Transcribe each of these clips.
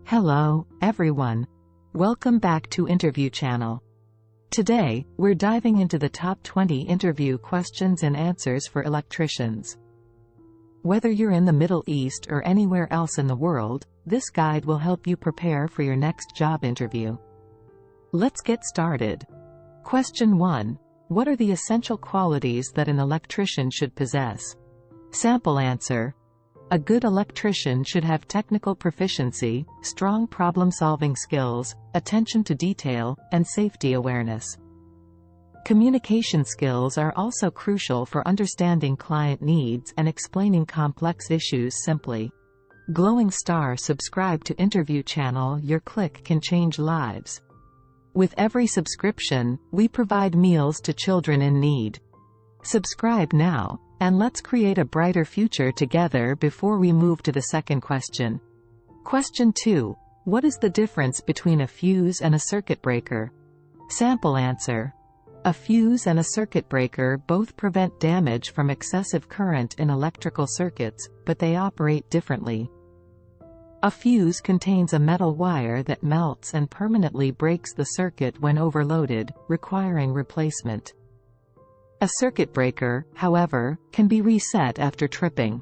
Hello, everyone. Welcome back to Interview Channel. Today, we're diving into the top 20 interview questions and answers for electricians. Whether you're in the Middle East or anywhere else in the world, this guide will help you prepare for your next job interview. Let's get started. Question 1. What are the essential qualities that an electrician should possess? Sample answer. A good electrician should have technical proficiency, strong problem-solving skills, attention to detail, and safety awareness. Communication skills are also crucial for understanding client needs and explaining complex issues simply. Glowing star. Subscribe to Interview Channel. Your click can change lives. With every subscription, we provide meals to children in need. Subscribe now, and let's create a brighter future together. Before we move to the second question. Question 2. What is the difference between a fuse and a circuit breaker? Sample answer. A fuse and a circuit breaker both prevent damage from excessive current in electrical circuits, but they operate differently. A fuse contains a metal wire that melts and permanently breaks the circuit when overloaded, requiring replacement. A circuit breaker, however, can be reset after tripping.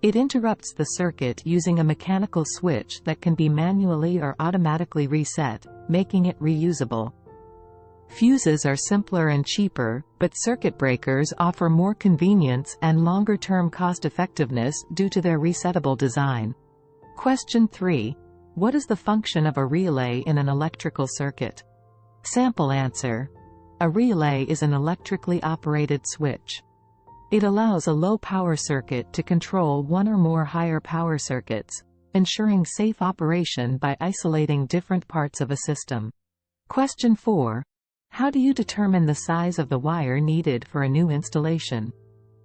It interrupts the circuit using a mechanical switch that can be manually or automatically reset, making it reusable. Fuses are simpler and cheaper, but circuit breakers offer more convenience and longer-term cost-effectiveness due to their resettable design. Question 3. What is the function of a relay in an electrical circuit? Sample answer. A relay is an electrically operated switch. It allows a low-power circuit to control one or more higher power circuits, ensuring safe operation by isolating different parts of a system. Question 4. How do you determine the size of the wire needed for a new installation?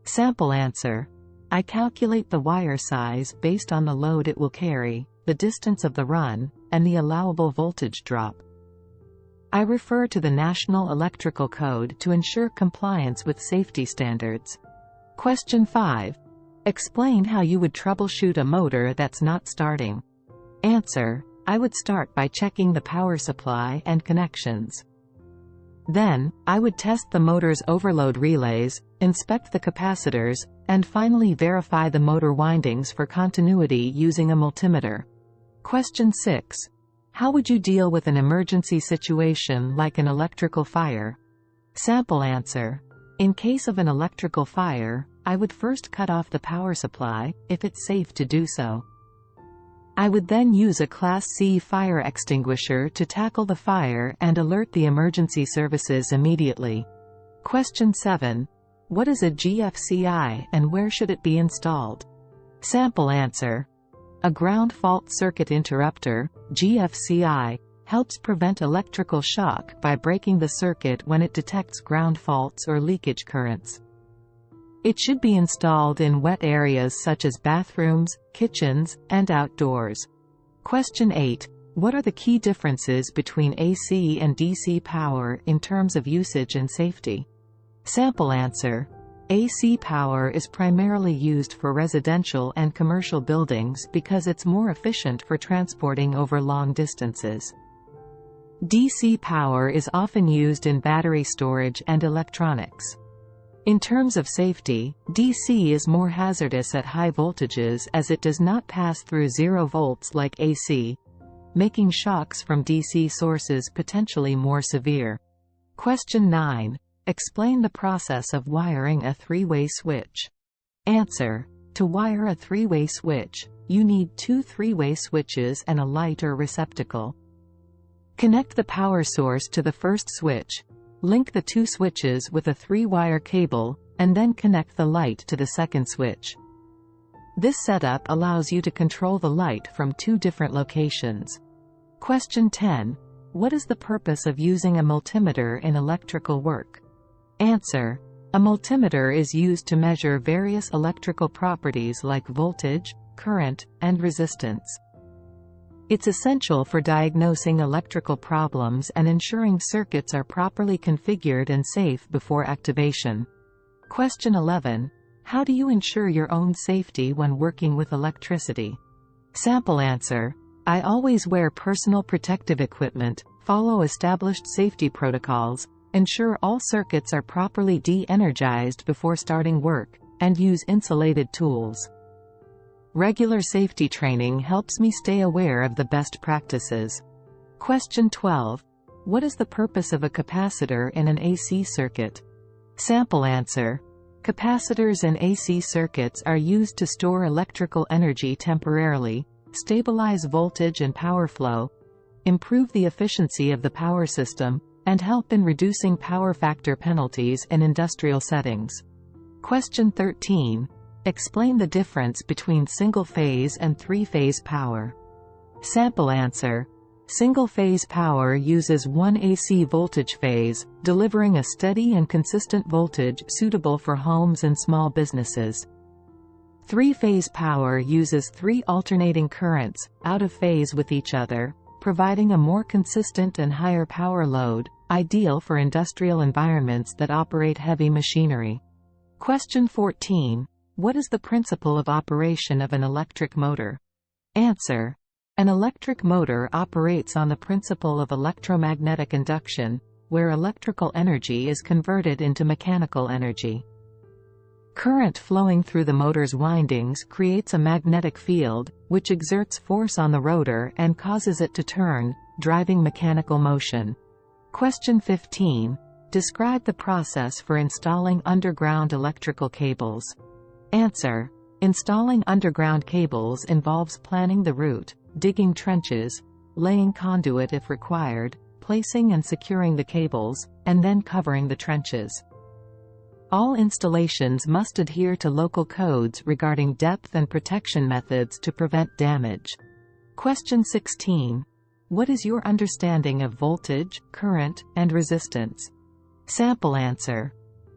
Sample answer. I calculate the wire size based on the load it will carry, the distance of the run, and the allowable voltage drop. I refer to the National Electrical Code to ensure compliance with safety standards. Question 5. Explain how you would troubleshoot a motor that's not starting. Answer. I would start by checking the power supply and connections. Then, I would test the motor's overload relays, inspect the capacitors, and finally verify the motor windings for continuity using a multimeter. Question 6. How would you deal with an emergency situation like an electrical fire? Sample answer. In case of an electrical fire, I would first cut off the power supply, if it's safe to do so. I would then use a Class C fire extinguisher to tackle the fire and alert the emergency services immediately. Question 7. What is a GFCI and where should it be installed? Sample answer. A ground fault circuit interrupter, GFCI, helps prevent electrical shock by breaking the circuit when it detects ground faults or leakage currents. It should be installed in wet areas such as bathrooms, kitchens, and outdoors. Question 8. What are the key differences between AC and DC power in terms of usage and safety? Sample answer. AC power is primarily used for residential and commercial buildings because it's more efficient for transporting over long distances. DC power is often used in battery storage and electronics. In terms of safety, DC is more hazardous at high voltages as it does not pass through 0 volts like AC, making shocks from DC sources potentially more severe. Question 9. Explain the process of wiring a three-way switch. Answer. To wire a three-way switch, you need 2 three-way switches and a light or receptacle. Connect the power source to the first switch, link the 2 switches with a 3-wire cable, and then connect the light to the second switch. This setup allows you to control the light from 2 different locations. Question 10. What is the purpose of using a multimeter in electrical work? Answer. A multimeter is used to measure various electrical properties like voltage, current, and resistance. It's essential for diagnosing electrical problems and ensuring circuits are properly configured and safe before activation. Question 11. How do you ensure your own safety when working with electricity? Sample answer. I always wear personal protective equipment, follow established safety protocols, ensure all circuits are properly de-energized before starting work, and use insulated tools. Regular safety training helps me stay aware of the best practices. Question 12. What is the purpose of a capacitor in an AC circuit? Sample answer. Capacitors in AC circuits are used to store electrical energy temporarily, stabilize voltage and power flow, improve the efficiency of the power system, and help in reducing power factor penalties in industrial settings. Question 13. Explain the difference between single-phase and three-phase power. Sample answer. Single-phase power uses one AC voltage phase, delivering a steady and consistent voltage suitable for homes and small businesses. Three-phase power uses three alternating currents, out of phase with each other, providing a more consistent and higher power load, ideal for industrial environments that operate heavy machinery. Question 14. What is the principle of operation of an electric motor? Answer. An electric motor operates on the principle of electromagnetic induction, where electrical energy is converted into mechanical energy. Current flowing through the motor's windings creates a magnetic field, which exerts force on the rotor and causes it to turn, driving mechanical motion. Question 15. Describe the process for installing underground electrical cables. Answer. Installing underground cables involves planning the route, digging trenches, laying conduit if required, placing and securing the cables, and then covering the trenches. All installations must adhere to local codes regarding depth and protection methods to prevent damage. Question 16. What is your understanding of voltage, current, and resistance? Sample answer.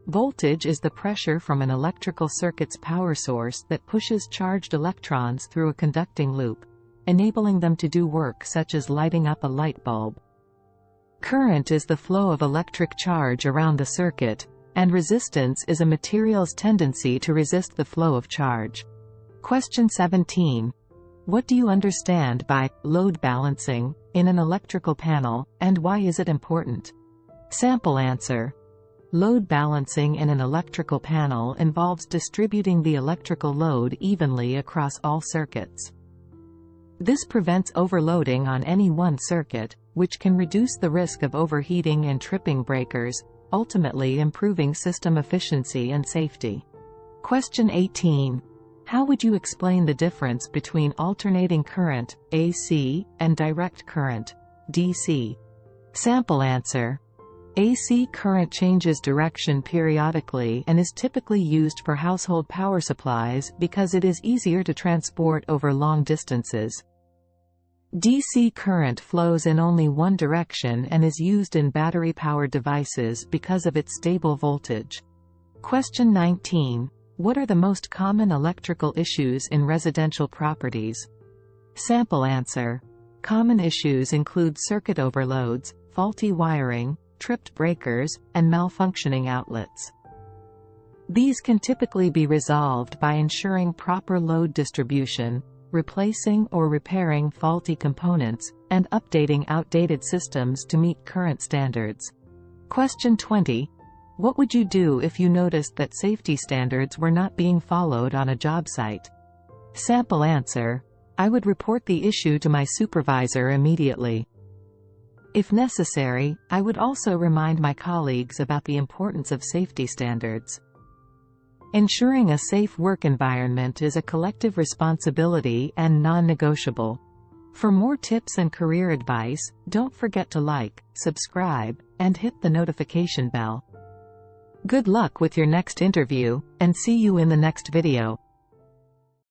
Voltage is the pressure from an electrical circuit's power source that pushes charged electrons through a conducting loop, enabling them to do work such as lighting up a light bulb. Current is the flow of electric charge around the circuit, and resistance is a material's tendency to resist the flow of charge. Question 17. What do you understand by load balancing in an electrical panel, and why is it important? Sample answer. Load balancing in an electrical panel involves distributing the electrical load evenly across all circuits. This prevents overloading on any one circuit, which can reduce the risk of overheating and tripping breakers, ultimately improving system efficiency and safety. Question 18. How would you explain the difference between alternating current, AC, and direct current, DC? Sample answer. AC current changes direction periodically and is typically used for household power supplies because it is easier to transport over long distances. DC current flows in only one direction and is used in battery-powered devices because of its stable voltage. Question 19. What are the most common electrical issues in residential properties? Sample answer. Common issues include circuit overloads, faulty wiring, tripped breakers, and malfunctioning outlets. These can typically be resolved by ensuring proper load distribution, replacing or repairing faulty components, and updating outdated systems to meet current standards. Question 20. What would you do if you noticed that safety standards were not being followed on a job site? Sample answer. I would report the issue to my supervisor immediately. If necessary, I would also remind my colleagues about the importance of safety standards. Ensuring a safe work environment is a collective responsibility and non-negotiable. For more tips and career advice, don't forget to like, subscribe, and hit the notification bell. Good luck with your next interview, and see you in the next video.